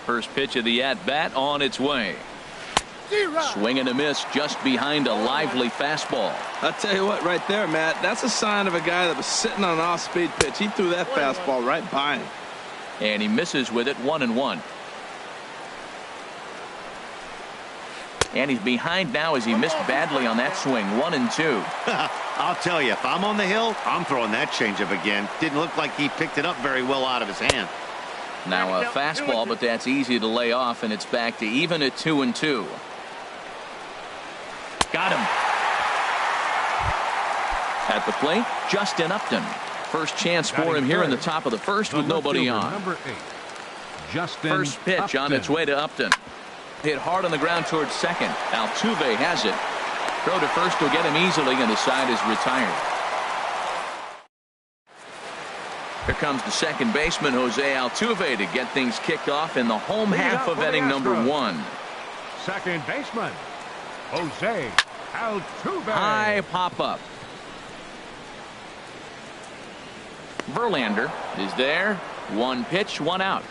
First pitch of the at-bat on its way. Swing and a miss just behind a lively fastball. I'll tell you what, right there, Matt, that's a sign of a guy that was sitting on an off-speed pitch. He threw that fastball right by him. And he misses with it, 1-1. And he's behind now as he missed badly on that swing, 1-2. I'll tell you, if I'm on the hill, I'm throwing that changeup again. Didn't look like he picked it up very well out of his hand. Now a fastball, but that's easy to lay off, and it's back to even at 2-2. Got him. At the plate, Justin Upton. First chance for him here in the top of the first with nobody on. Number 8, Justin First pitch Upton. on its way to Upton. Hit hard on the ground towards second. Altuve has it. Throw to first will get him easily, and the side is retired. Here comes the second baseman, Jose Altuve, to get things kicked off in the home half of inning number 1. Second baseman, Jose Altuve. High pop-up. Verlander is there. One pitch, one out.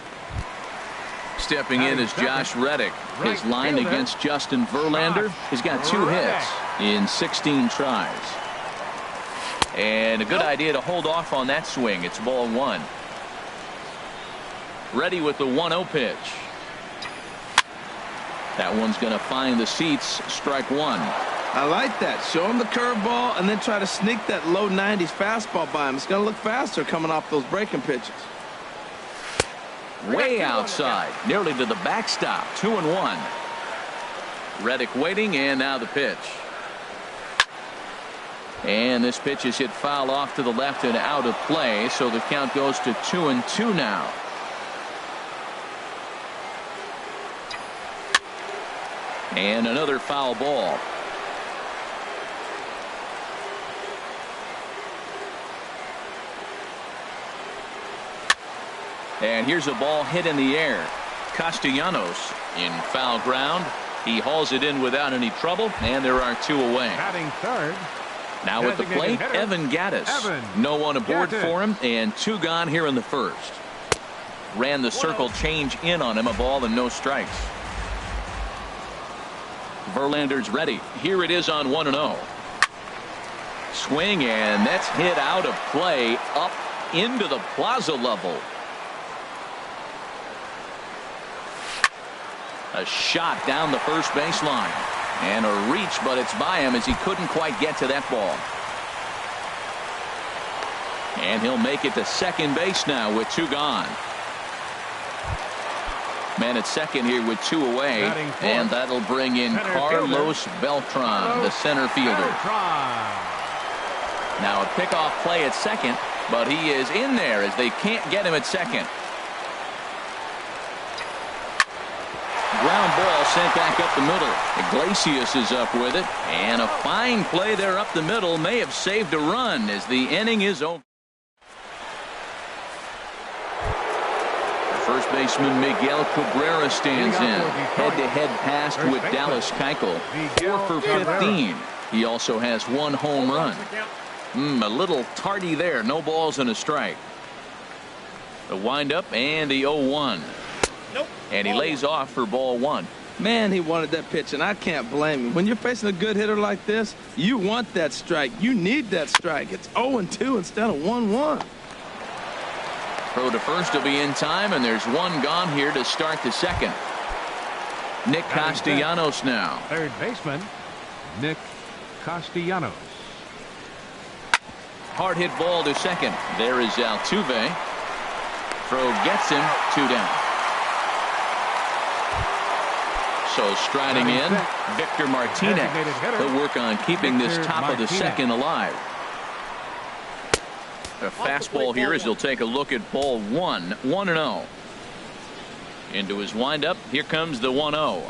Stepping in is Josh Reddick. His line against Justin Verlander. He's got 2 hits in 16 tries. And a good idea to hold off on that swing. It's ball 1. Ready with the 1-0 pitch. That one's going to find the seats. Strike 1. I like that. Show him the curveball and then try to sneak that low 90s fastball by him. It's going to look faster coming off those breaking pitches. Way outside, nearly to the backstop. 2-1. Reddick waiting, and now the pitch. And this pitch is hit foul off to the left and out of play, so the count goes to 2-2 now. And another foul ball. And here's a ball hit in the air. Castellanos in foul ground. He hauls it in without any trouble, and there are 2 away. Batting third. Now at the plate, Evan Gattis. No one aboard for him, and 2 gone here in the first. Ran the circle change in on him, a ball and no strikes. Verlander's ready. Here it is on 1-0. Swing, and that's hit out of play up into the plaza level. A shot down the first baseline. And a reach, but it's by him as he couldn't quite get to that ball. And he'll make it to second base now with 2 gone. Man at second here with 2 away. And that'll bring in Carlos Beltran, the center fielder. Now a pickoff play at second, but he is in there as they can't get him at second. Ground ball sent back up the middle. Iglesias is up with it, and a fine play there up the middle may have saved a run as the inning is over. First baseman Miguel Cabrera stands in. Head-to-head pass with Dallas Keuchel. 4 for 15. He also has 1 home run. A little tardy there. No balls and a strike. The windup and the 0-1. And he lays off for ball 1. Man, he wanted that pitch, and I can't blame him. When you're facing a good hitter like this, you want that strike. You need that strike. It's 0-2 instead of 1-1. Throw to first will be in time, and there's 1 gone here to start the second. Nick Castellanos now. Third baseman, Nick Castellanos. Hard hit ball to second. There is Altuve. Throw gets him. 2 down. So striding in, Victor Martinez. He'll work on keeping this top of the second alive. A fastball here as he'll take a look at ball 1. 1-0. Into his windup. Here comes the 1-0.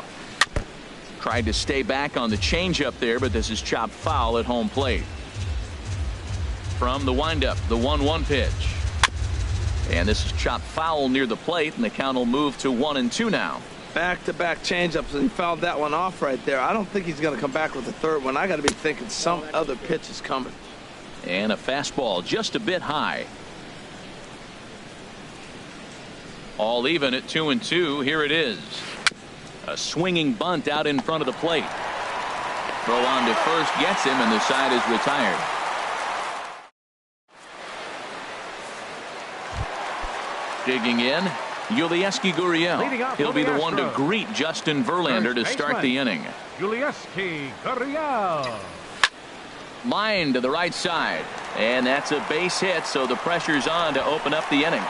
Tried to stay back on the changeup there, but this is chopped foul at home plate. From the windup, the 1-1 pitch. And this is chopped foul near the plate, and the count will move to 1-2 now. Back-to-back changeups, and he fouled that one off right there. I don't think he's going to come back with the third one. I got to be thinking some other pitch is coming. And a fastball just a bit high. All even at 2-2. Here it is. A swinging bunt out in front of the plate. Throw on to first gets him, and the side is retired. Digging in, Yulieski Gurriel. He'll be the one to greet Justin Verlander to start the inning. Yulieski Gurriel. Line to the right side, and that's a base hit, so the pressure's on to open up the inning.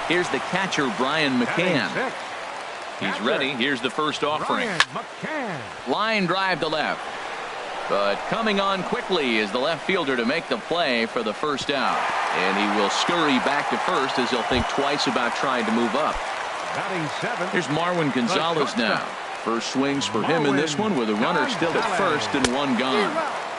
Here's the catcher, Brian McCann. He's ready. Here's the first offering. Line drive to left. But coming on quickly is the left fielder to make the play for the first out. And he will scurry back to first as he'll think twice about trying to move up. Here's Marwin Gonzalez now. First swings for him in this one with a runner still at first and one gone.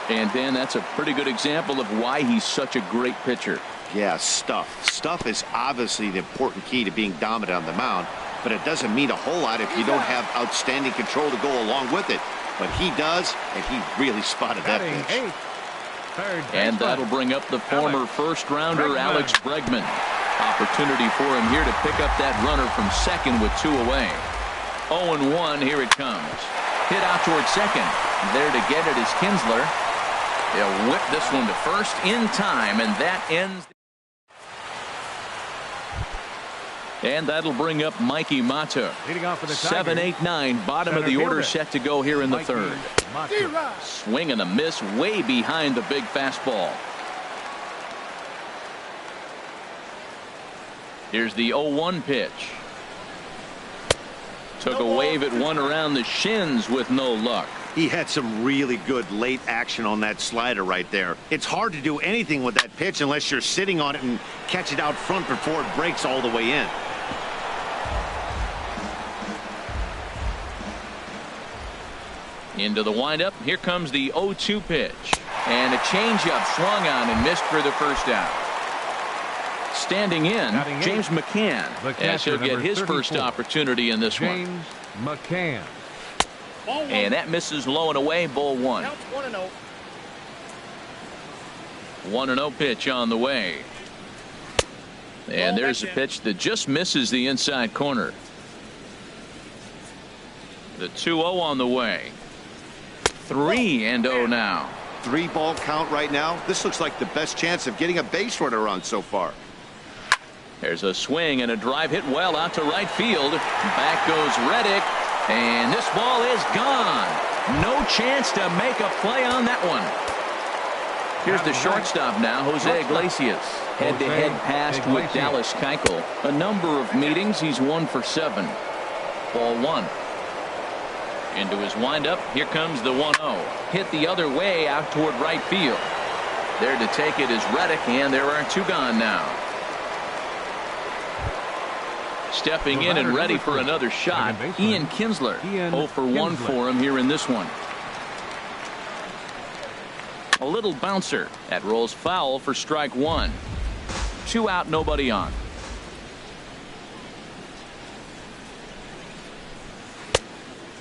And Dan, that's a pretty good example of why he's such a great pitcher. Yeah, stuff. Stuff is obviously the important key to being dominant on the mound, but it doesn't mean a whole lot if you don't have outstanding control to go along with it. But he does, and he really spotted that pitch. And that'll bring up the former first-rounder Alex Bregman. Opportunity for him here to pick up that runner from second with 2 away. 0-1, here it comes. Hit out toward second. There to get it is Kinsler. He'll whip this one to first in time, and that ends. And that'll bring up Mikey Mata. 7-8-9, bottom of the order set to go here in the third. Swing and a miss way behind the big fastball. Here's the 0-1 pitch. Took a wave at one around the shins with no luck. He had some really good late action on that slider right there. It's hard to do anything with that pitch unless you're sitting on it and catch it out front before it breaks all the way in. Into the windup. Here comes the 0-2 pitch. And a changeup swung on and missed for the first out. Standing in, James McCann, as he'll get his first opportunity in this one. James McCann. And that misses low and away, ball one. 1-0 pitch on the way. And there's a pitch that just misses the inside corner. The 2-0 on the way. 3-0 now. 3-ball count right now. This looks like the best chance of getting a base runner on so far. There's a swing and a drive hit well out to right field. Back goes Reddick. And this ball is gone. No chance to make a play on that one. Here's the shortstop now, Jose Iglesias. Head-to-head passed with Dallas Keuchel. A number of meetings. He's 1 for 7. Ball one. Into his windup. Here comes the 1-0. Hit the other way out toward right field. There to take it is Reddick, and there are 2 gone now. Stepping in and ready for another shot, Ian Kinsler. 0 for 1 for him here in this one. A little bouncer. That rolls foul for strike 1. 2 out, nobody on.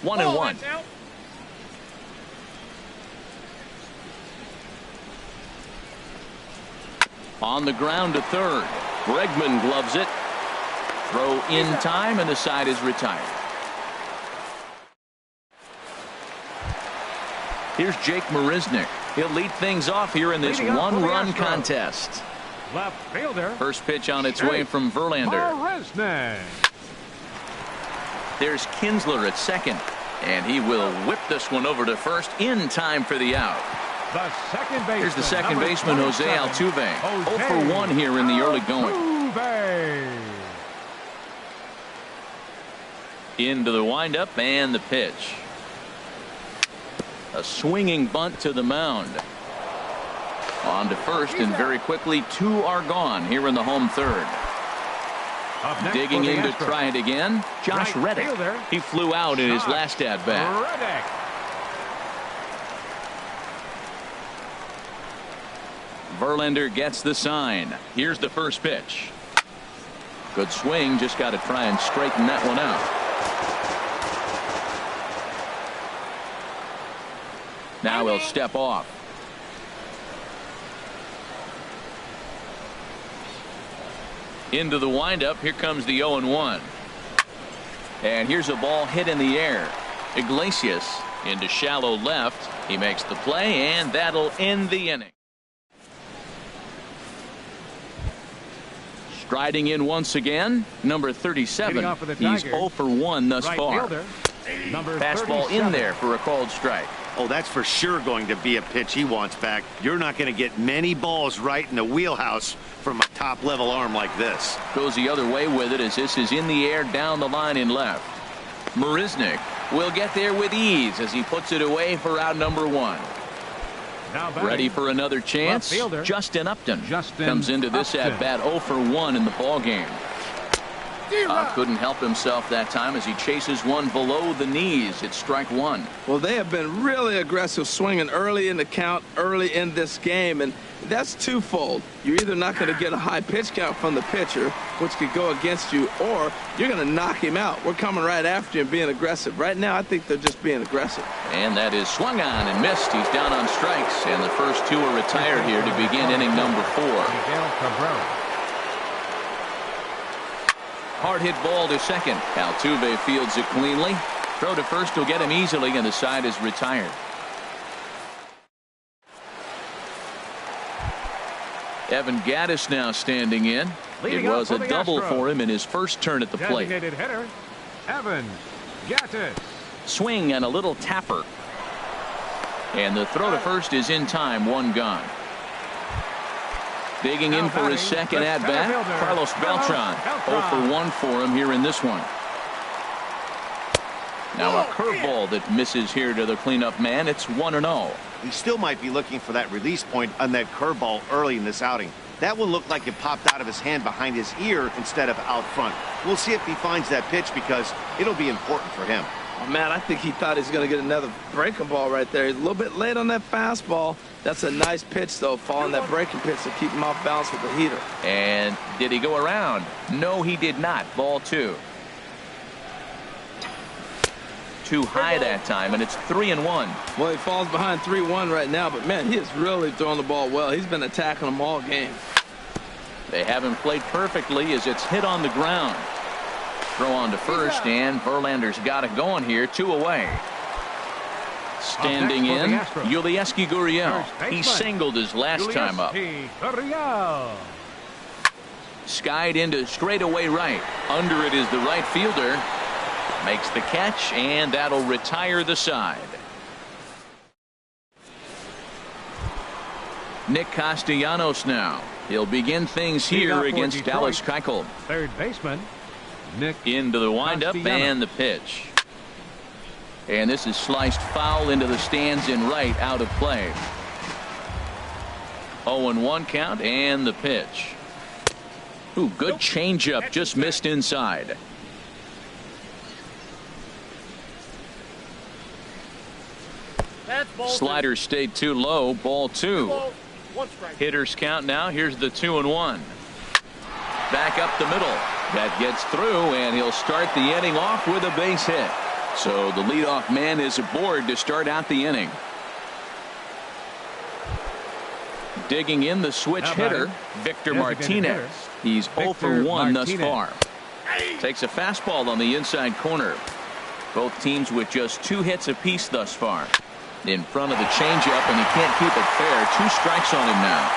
One and one. On the ground to third. Bregman gloves it. Throw in time, and the side is retired. Here's Jake Marisnick. He'll lead things off here in this one-run contest. Left fielder. First pitch on its way from Verlander. Marisnick. There's Kinsler at second, and he will whip this one over to first in time for the out. The second baseman. Here's the second baseman, Jose Altuve. 0 for 1 here in the early going. Altuve. Into the windup and the pitch. A swinging bunt to the mound. On to first, and very quickly 2 are gone here in the home third. Digging in to try it again, Josh Reddick. He flew out in his last at bat. Verlander gets the sign. Here's the first pitch. Good swing, just got to try and straighten that one out. Now he'll step off. Into the windup. Here comes the 0-1. And here's a ball hit in the air. Iglesias into shallow left. He makes the play, and that'll end the inning. Striding in once again, number 37. He's 0 for 1 thus far. Fastball in there for a called strike. Oh, that's for sure going to be a pitch he wants back. You're not going to get many balls right in the wheelhouse from a top-level arm like this. Goes the other way with it as this is in the air down the line in left. Marisnick will get there with ease as he puts it away for out number 1. Ready for another chance. Justin Upton comes into this at-bat 0 for 1 in the ballgame. Couldn't help himself that time as he chases one below the knees. It's strike 1. Well, they have been really aggressive swinging early in the count, early in this game, and that's twofold. You're either not going to get a high pitch count from the pitcher, which could go against you, or you're going to knock him out. We're coming right after you and being aggressive. Right now, I think they're just being aggressive. And that is swung on and missed. He's down on strikes, and the first 2 are retired here to begin inning number 4. Hard hit ball to second. Altuve fields it cleanly. Throw to first will get him easily, and the side is retired. Evan Gattis now standing in. It was a double for him in his first turn at the plate. Designated hitter, Evan Gattis. Swing and a little tapper. And the throw to first is in time. 1 gone. Digging in for his second at-bat, Carlos Beltran. 0 for 1 for him here in this one. Now a curveball that misses here to the cleanup man. It's 1-0. He still might be looking for that release point on that curveball early in this outing. That one looked like it popped out of his hand behind his ear instead of out front. We'll see if he finds that pitch because it'll be important for him. Oh, man, I think he thought he was going to get another breaking ball right there. He's a little bit late on that fastball. That's a nice pitch, though, following that breaking pitch to keep him off balance with the heater. And did he go around? No, he did not. Ball 2. Too high that time, and it's 3-1. Well, he falls behind 3-1 right now, but, man, he is really throwing the ball well. He's been attacking them all game. They haven't played perfectly as it's hit on the ground. Throw on to first, and Verlander's got it going here. 2 away. Standing in, Yulieski Gurriel. He singled his last time up. Skied into straightaway right. Under it is the right fielder. Makes the catch, and that'll retire the side. Nick Castellanos now. He'll begin things here against Dallas Keuchel. Third baseman, Nick into the windup and the pitch. And this is sliced foul into the stands in right, out of play. 0-1 count and the pitch. Ooh, good changeup, just missed inside. Slider stayed too low. Ball 2. Hitters count now. Here's the 2-1. Back up the middle. That gets through, and he'll start the inning off with a base hit. So the leadoff man is aboard to start out the inning. Digging in the switch hitter, Victor Martinez. He's 0 for 1 thus far. Takes a fastball on the inside corner. Both teams with just 2 hits apiece thus far. In front of the changeup, and he can't keep it fair. 2 strikes on him now.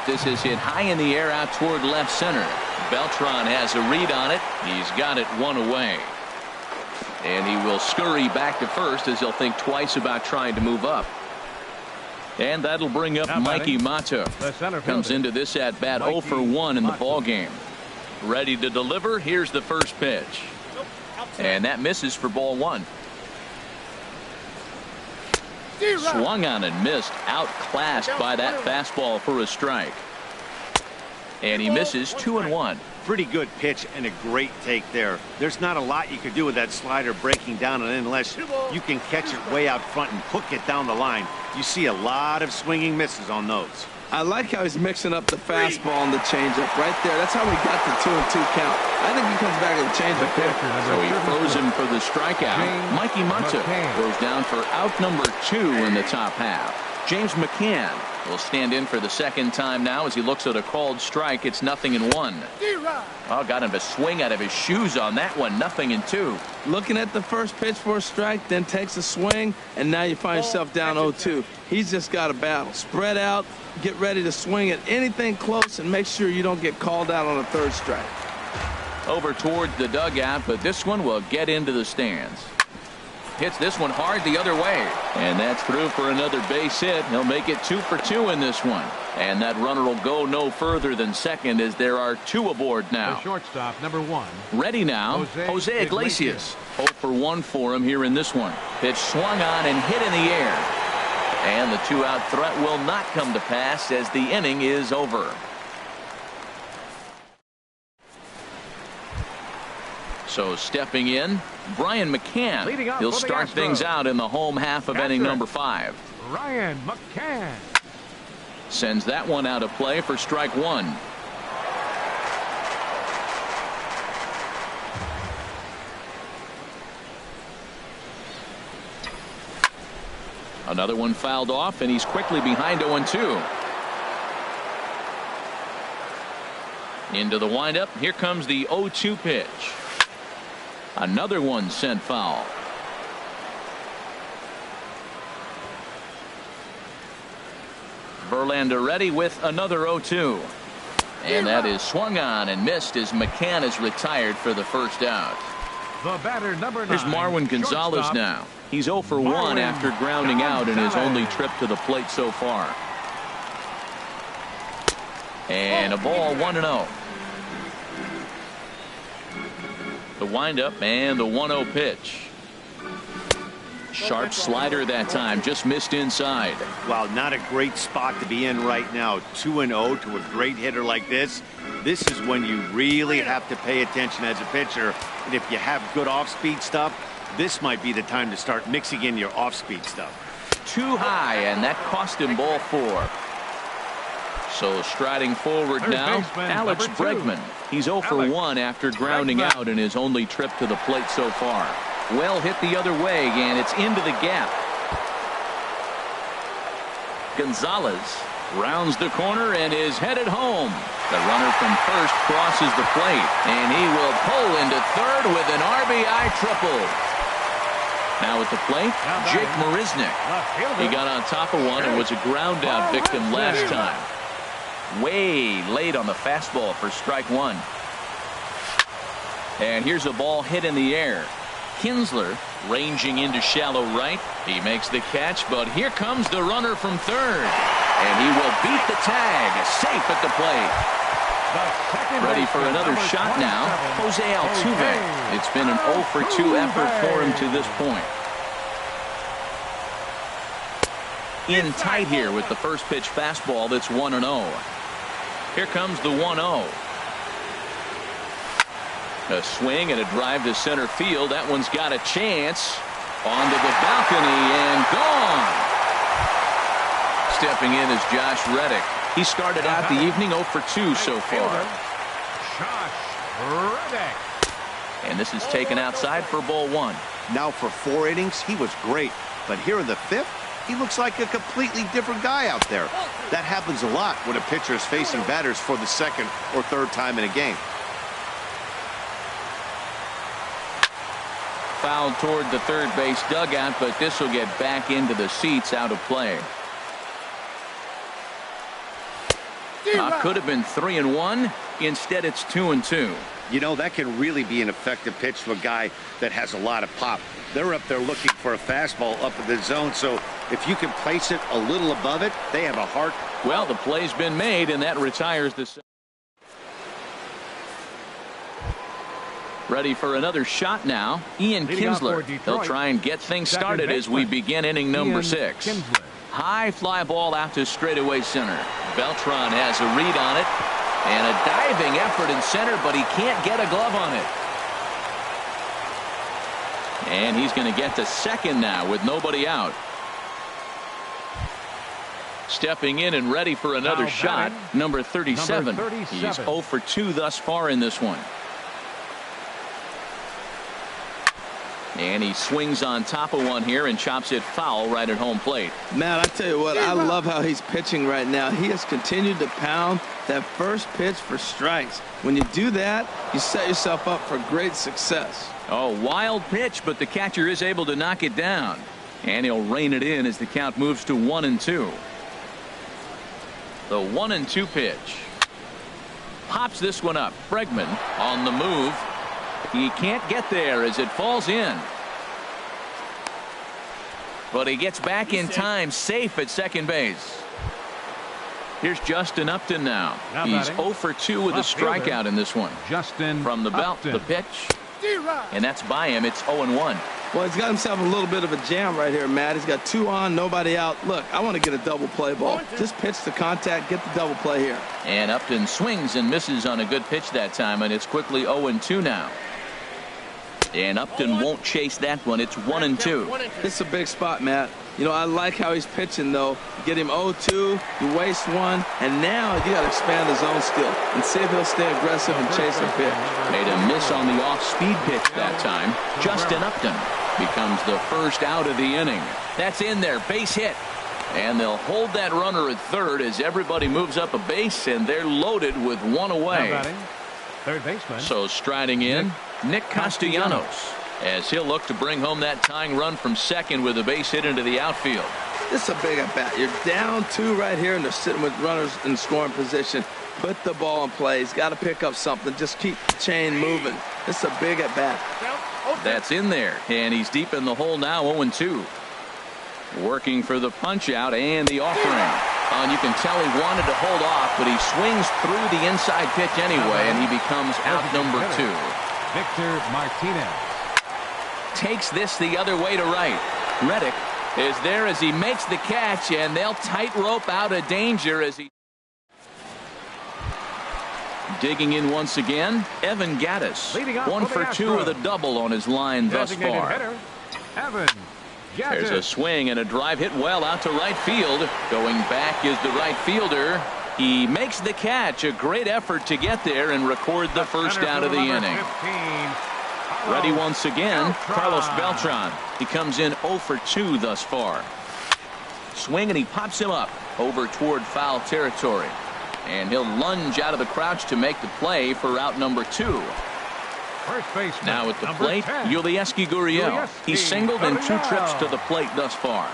This is hit high in the air out toward left center. Beltran has a read on it. He's got it 1 away. And he will scurry back to first as he'll think twice about trying to move up. And that'll bring up Mikey Mato. Comes into this at bat 0 for 1 in the ball game. Ready to deliver. Here's the first pitch. And that misses for ball 1. Swung on and missed. Outclassed by that fastball for a strike. And he misses 2-1. Pretty good pitch and a great take there. There's not a lot you could do with that slider breaking down, and unless you can catch it way out front and hook it down the line, you see a lot of swinging misses on those. I like how he's mixing up the fastball and the changeup right there. That's how we got the 2-2 count. I think he comes back to the changeup here. So he throws him for the strikeout. Mikey Mato goes down for out number 2 in the top half. James McCann will stand in for the second time now as he looks at a called strike. It's 0-1. Oh, got him to swing out of his shoes on that one. 0-2. Looking at the first pitch for a strike, then takes a swing, and now you find yourself down 0-2. He's just got a battle. Spread out, get ready to swing at anything close, and make sure you don't get called out on a third strike. Over towards the dugout, but this one will get into the stands. Hits this one hard the other way, and that's through for another base hit. He'll make it 2 for 2 in this one, and that runner will go no further than second as there are 2 aboard now. The shortstop, number 1. Ready now, Jose Iglesias. 0 for 1 for him here in this one. Pitch swung on and hit in the air, and the 2-out threat will not come to pass as the inning is over. So stepping in, Brian McCann. He'll start things out in the home half of inning number 5. Ryan McCann sends that one out of play for strike 1. Another one fouled off, and he's quickly behind 0-2. Into the windup. Here comes the 0-2 pitch. Another one sent foul. Verlander ready with another 0-2. And that is swung on and missed as McCann is retired for the first out. The batter, number 9. Here's Marwin Gonzalez now. He's 0 for 1 after grounding out in his only trip to the plate so far. And a ball, 1-0. The windup and the 1-0 pitch. Sharp slider that time, just missed inside. Wow, not a great spot to be in right now. 2-0 to a great hitter like this. This is when you really have to pay attention as a pitcher. And if you have good off-speed stuff, this might be the time to start mixing in your off-speed stuff. Too high, and that cost him ball 4. So striding forward now, Alex Bregman. He's 0 for 1 after grounding out in his only trip to the plate so far. Well hit the other way, and it's into the gap. Gonzalez rounds the corner and is headed home. The runner from first crosses the plate, and he will pull into third with an RBI triple. Now at the plate, Jake Marisnick. He got on top of one and was a ground out victim last time. Way late on the fastball for strike 1. And here's a ball hit in the air. Kinsler ranging into shallow right. He makes the catch, but here comes the runner from third. And he will beat the tag. Safe at the plate. Ready for another shot now, Jose Altuve. It's been an 0 for 2 effort for him to this point. In tight here with the first pitch fastball that's 1-0. Here comes the 1-0. A swing and a drive to center field. That one's got a chance. Onto the balcony and gone. Stepping in is Josh Reddick. He started out the evening 0 for 2 so far. Josh Reddick. And this is taken outside for ball 1. Now for 4 innings, he was great. But here in the 5th, he looks like a completely different guy out there. That happens a lot when a pitcher is facing batters for the second or third time in a game. Fouled toward the third base dugout, but this will get back into the seats out of play. Could have been 3-1. Instead, it's 2-2. You know, that can really be an effective pitch to a guy that has a lot of pop. They're up there looking for a fastball up in the zone, so if you can place it a little above it, they have a heart. Well, the play's been made, and that retires the... Ready for another shot now, Ian Kinsler. He'll try and get things started as we begin inning number 6. High fly ball out to straightaway center. Beltran has a read on it, and a diving effort in center, but he can't get a glove on it. And he's going to get to second now with nobody out. Stepping in and ready for another shot, number 37. He's 0 for 2 thus far in this one. And he swings on top of one here and chops it foul right at home plate. Matt, I tell you what, I love how he's pitching right now. He has continued to pound that first pitch for strikes. When you do that, you set yourself up for great success. Oh, wild pitch, but the catcher is able to knock it down. And he'll rein it in as the count moves to 1-2. The 1-2 pitch. Pops this one up. Bregman on the move. He can't get there as it falls in. But he gets back in time, safe at second base. Here's Justin Upton now. He's 0 for 2 with a strikeout in this one. Justin from the belt, Upton. the pitch. And that's by him. It's 0-1. Well, he's got himself a little bit of a jam right here, Matt. He's got 2 on, nobody out. Look, I want to get a double play ball. Just pitch the contact, get the double play here. And Upton swings and misses on a good pitch that time, and it's quickly 0-2 now. And Upton won't chase that one. It's 1-2. It's a big spot, Matt. You know, I like how he's pitching, though. Get him 0-2, you waste one, and now you got to expand the zone still and see if he'll stay aggressive and chase a pitch. Made a miss on the off-speed pitch that time. Justin Upton becomes the first out of the inning. That's in there, base hit. And they'll hold that runner at third as everybody moves up a base, and they're loaded with one away. Third baseman. So striding in, Nick Castellanos, as he'll look to bring home that tying run from second with a base hit into the outfield. This is a big at bat. You're down 2 right here, and they're sitting with runners in scoring position. Put the ball in play. He's got to pick up something. Just keep the chain moving. This is a big at bat. That's in there, and he's deep in the hole now. 0-2. Working for the punch out and the offering. And you can tell he wanted to hold off, but he swings through the inside pitch anyway, and he becomes out number 2. Victor Martinez takes this the other way to right. Reddick is there as he makes the catch, and they'll tightrope out of danger as he digging in once again. Evan Gattis 1 for 2 with a double on his line thus far. Hitter, Evan Gattis. There's a swing and a drive hit well out to right field. Going back is the right fielder. He makes the catch. A great effort to get there and record the first out of the inning. 15. Ready once again, Carlos Beltran. He comes in 0 for 2 thus far. Swing and he pops him up over toward foul territory. And he'll lunge out of the crouch to make the play for out number 2. First baseman, now at the plate, Yulieski Gurriel. He's singled in 2 trips to the plate thus far.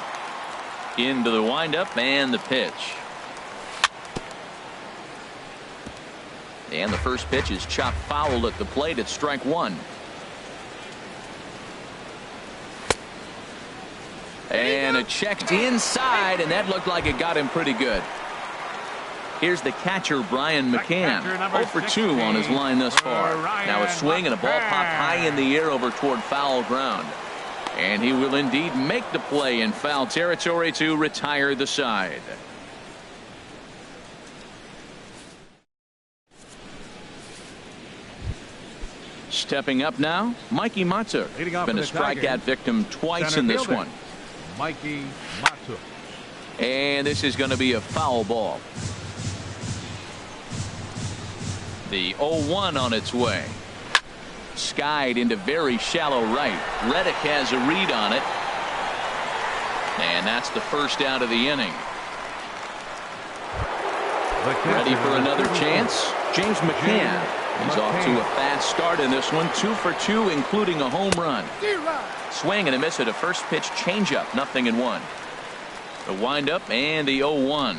Into the windup and the pitch. And the first pitch is chopped foul at the plate at strike 1. And it checked inside, and that looked like it got him pretty good. Here's the catcher, Brian McCann. 0 for 2 on his line thus far. Now a swing and a ball popped high in the air over toward foul ground. And he will indeed make the play in foul territory to retire the side. Stepping up now, Mikey Matuk. Been a strikeout victim twice in this one. Mikey Matuk. And this is going to be a foul ball. The 0-1 on its way. Skied into very shallow right. Reddick has a read on it. And that's the first out of the inning. Ready for another chance? James McCann. He's off to a fast start in this one. 2 for 2, including a home run. Swing and a miss at a first pitch changeup. 0-1. The windup and the 0-1.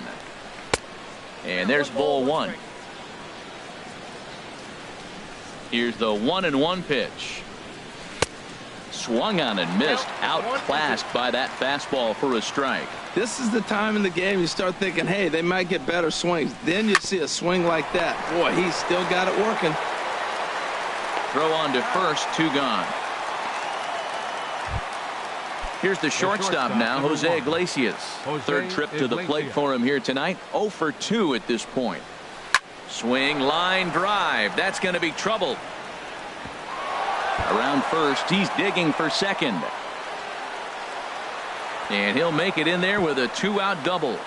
And there's ball 1. Here's the 1-1 pitch. Swung on and missed. Outclassed by that fastball for a strike. This is the time in the game you start thinking, hey, they might get better swings. Then you see a swing like that. Boy, he's still got it working. Throw on to first, 2 gone. Here's the shortstop now, Jose Iglesias. Third trip to the plate for him here tonight. 0 for 2 at this point. Swing, line drive. That's going to be trouble. Around first, he's digging for second. And he'll make it in there with a 2-out double.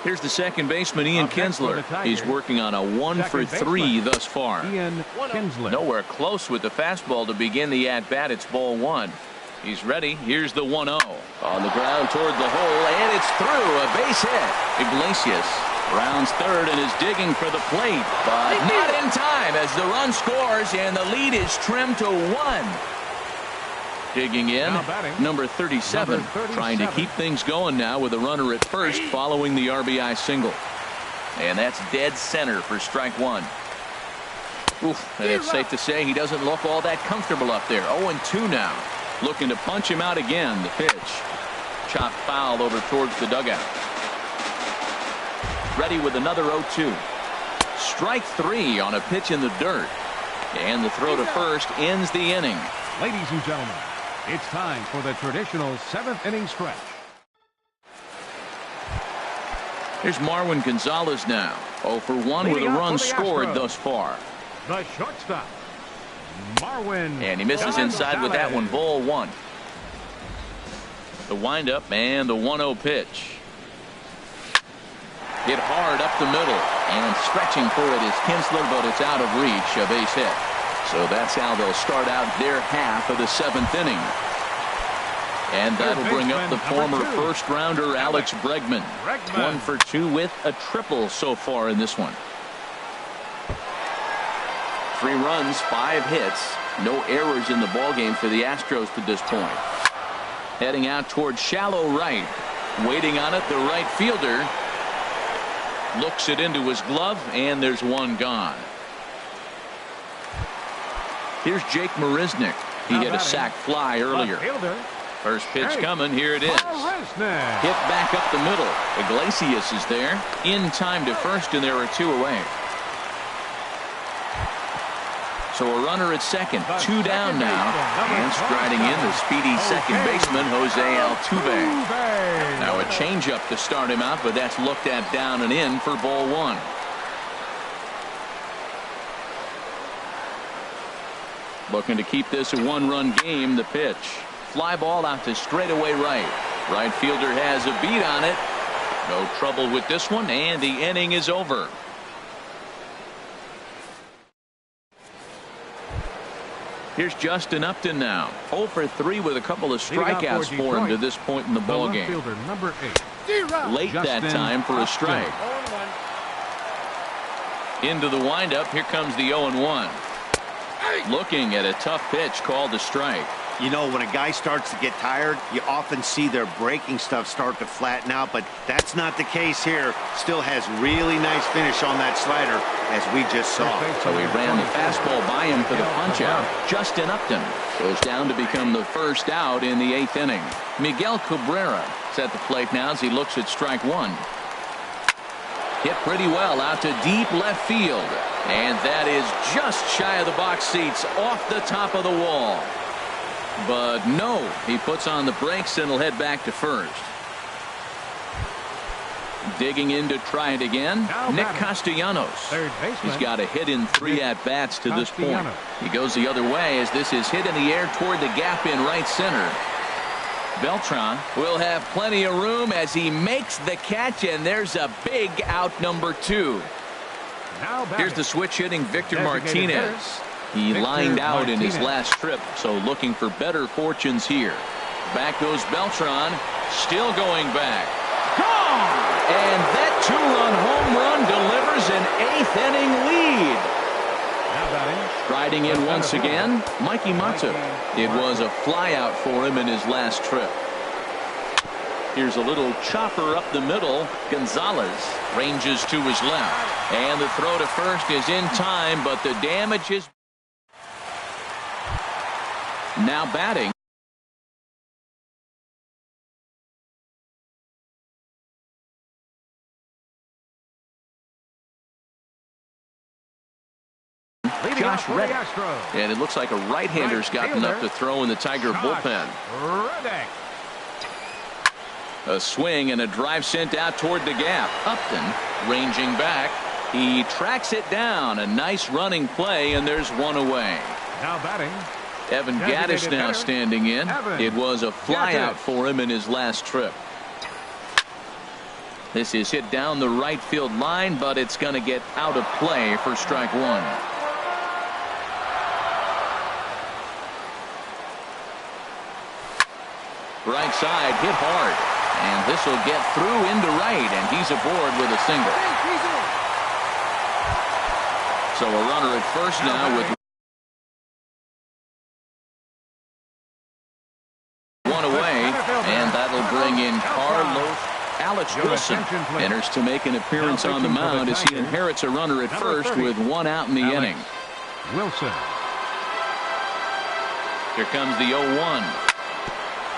Here's the second baseman, Ian Kinsler. He's working on a 1 for 3 thus far. Ian Kinsler. Nowhere close with the fastball to begin the at-bat. It's ball 1. He's ready. Here's the 1-0. On the ground toward the hole, and it's through. A base hit. Iglesias rounds third and is digging for the plate, but not in time as the run scores and the lead is trimmed to 1. Digging in, number 37, trying to keep things going now with a runner at first following the RBI single. And that's dead center for strike 1. Oof, and it's safe to say he doesn't look all that comfortable up there. 0-2 now. Looking to punch him out again. The pitch. Chopped foul over towards the dugout. Ready with another 0-2. Strike 3 on a pitch in the dirt. And the throw to first ends the inning. Ladies and gentlemen, it's time for the traditional 7th inning stretch. Here's Marwin Gonzalez now. 0 for 1 with a run scored thus far. The shortstop, Marwin. And he misses inside with that one. Ball 1. The windup and the 1-0 pitch. Hit hard up the middle. And stretching for it is Kinsler, but it's out of reach. A base hit. So that's how they'll start out their half of the 7th inning. And that'll bring up the former first-rounder Alex Bregman. 1 for 2 with a triple so far in this one. 3 runs, 5 hits. No errors in the ballgame for the Astros to this point. Heading out toward shallow right. Waiting on it, the right fielder. Looks it into his glove, and there's one gone. Here's Jake Marisnick. He hit a sac fly earlier. First pitch coming. Here it is. Hit back up the middle. Iglesias is there. In time to first, and there are 2 away. So a runner at second. 2 down now. And striding in the speedy second baseman, Jose Altuve. Now a changeup to start him out, but that's looked at down and in for ball 1. Looking to keep this a 1-run game. The pitch. Fly ball out to straightaway right. Right fielder has a beat on it. No trouble with this one, and the inning is over. Here's Justin Upton now. 0 for 3 with a couple of strikeouts for him to this point in the ballgame. Number 8. Late that time for a strike. Into the windup. Here comes the 0-1. Looking at a tough pitch called a strike. You know, when a guy starts to get tired, you often see their breaking stuff start to flatten out, but that's not the case here. Still has really nice finish on that slider, as we just saw. So he ran the fastball by him for the punch-out. Justin Upton goes down to become the first out in the 8th inning. Miguel Cabrera is at the plate now as he looks at strike 1. Hit pretty well out to deep left field. And that is just shy of the box seats, off the top of the wall. But no, he puts on the brakes and will head back to first. Digging in to try it again, Nick Castellanos. He's got a hit in 3 at-bats to this point. He goes the other way as this is hit in the air toward the gap in right center. Beltran will have plenty of room as he makes the catch, and there's a big out, number 2. Here's the switch hitting Victor Martinez. He lined out in his last trip, so looking for better fortunes here. Back goes Beltran, still going back. Gone! And that 2-run home run delivers an 8th inning lead. Riding in once again, Mikey Matu. It was a flyout for him in his last trip. Here's a little chopper up the middle. Gonzalez ranges to his left. And the throw to first is in time, but the damage is now batting. Josh Reddick. And it looks like a right-hander's gotten up to throw in the Tiger bullpen. A swing and a drive sent out toward the gap. Upton ranging back. He tracks it down. A nice running play, and there's one away. Now batting. Evan Gattis now standing in. It was a flyout for him in his last trip. This is hit down the right field line, but it's going to get out of play for strike one. Right side hit hard, and this will get through into right, and he's aboard with a single. So a runner at first now with one away, and that'll bring in Carlos. Alex Wilson enters to make an appearance on the mound as he inherits a runner at first with one out in the inning. Wilson. Here comes the 0-1.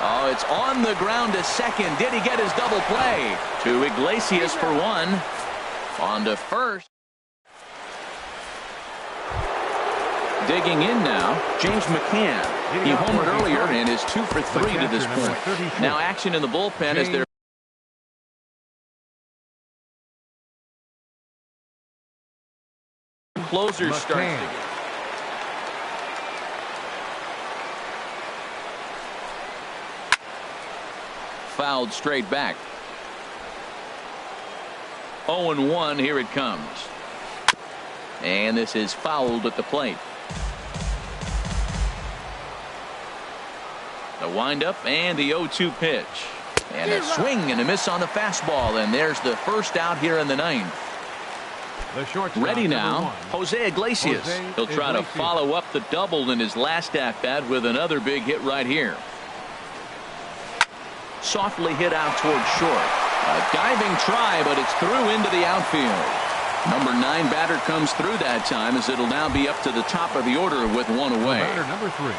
Oh, it's on the ground to second. Did he get his double play? To Iglesias for one. On to first. Digging in now, James McCann. He homered earlier and is 2 for 3 to this point. Now action in the bullpen as their closer starts. Fouled straight back. 0-1, here it comes. And this is fouled at the plate. The windup and the 0-2 pitch. And a swing and a miss on the fastball, and there's the first out here in the ninth. Ready now, Jose Iglesias. He'll try to follow up the double in his last at-bat with another big hit right here. Softly hit out toward short. A diving try, but it's through into the outfield. Number 9 batter comes through that time as it'll now be up to the top of the order with one away. Number 3,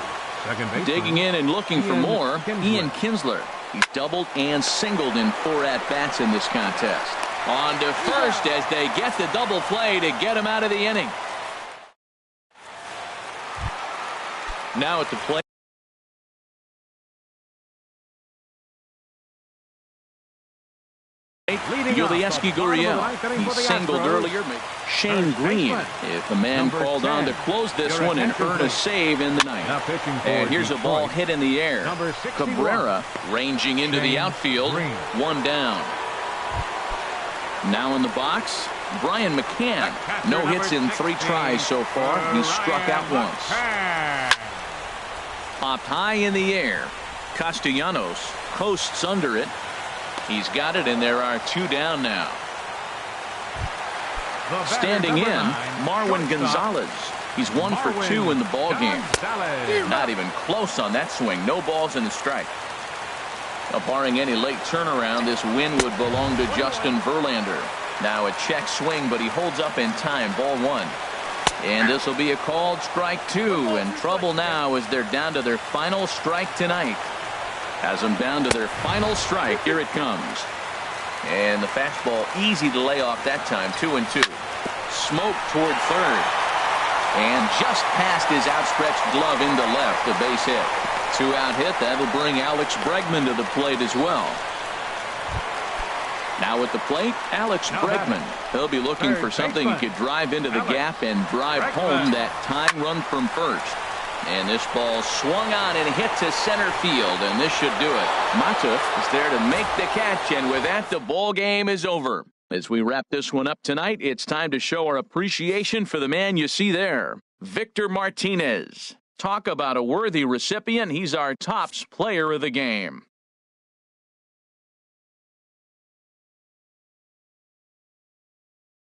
second baseman. Digging in and looking for more, Ian Kinsler. He's doubled and singled in 4 at-bats in this contest. On to first as they get the double play to get him out of the inning. Now at the plate. Yulieski Gurriel. He singled earlier. Shane Green, if the man called on to close this one and earn a save in the ninth. And here's a ball hit in the air. Cabrera ranging into the outfield. One down. Now in the box, Brian McCann. No hits in 3 tries so far. He's struck out once. Popped high in the air. Castellanos coasts under it. He's got it, and there are 2 down now. Standing in, Marwin Gonzalez. He's 1 for 2 in the ball game. Not even close on that swing. No balls in the strike. Barring any late turnaround, this win would belong to Justin Verlander. Now a check swing, but he holds up in time. Ball 1. And this will be a called strike 2. And trouble now as they're down to their final strike tonight. Has them down to their final strike. Here it comes. And the fastball easy to lay off that time. 2-2. Smoke toward third. And just past his outstretched glove into left. A base hit. 2-out hit. That'll bring Alex Bregman to the plate as well. Now at the plate, Alex Bregman. He'll be looking for something he could drive into the gap and drive home that tying run from first. And this ball swung on and hit to center field, and this should do it. Mata is there to make the catch, and with that, the ball game is over. As we wrap this one up tonight, it's time to show our appreciation for the man you see there, Victor Martinez. Talk about a worthy recipient. He's our tops player of the game.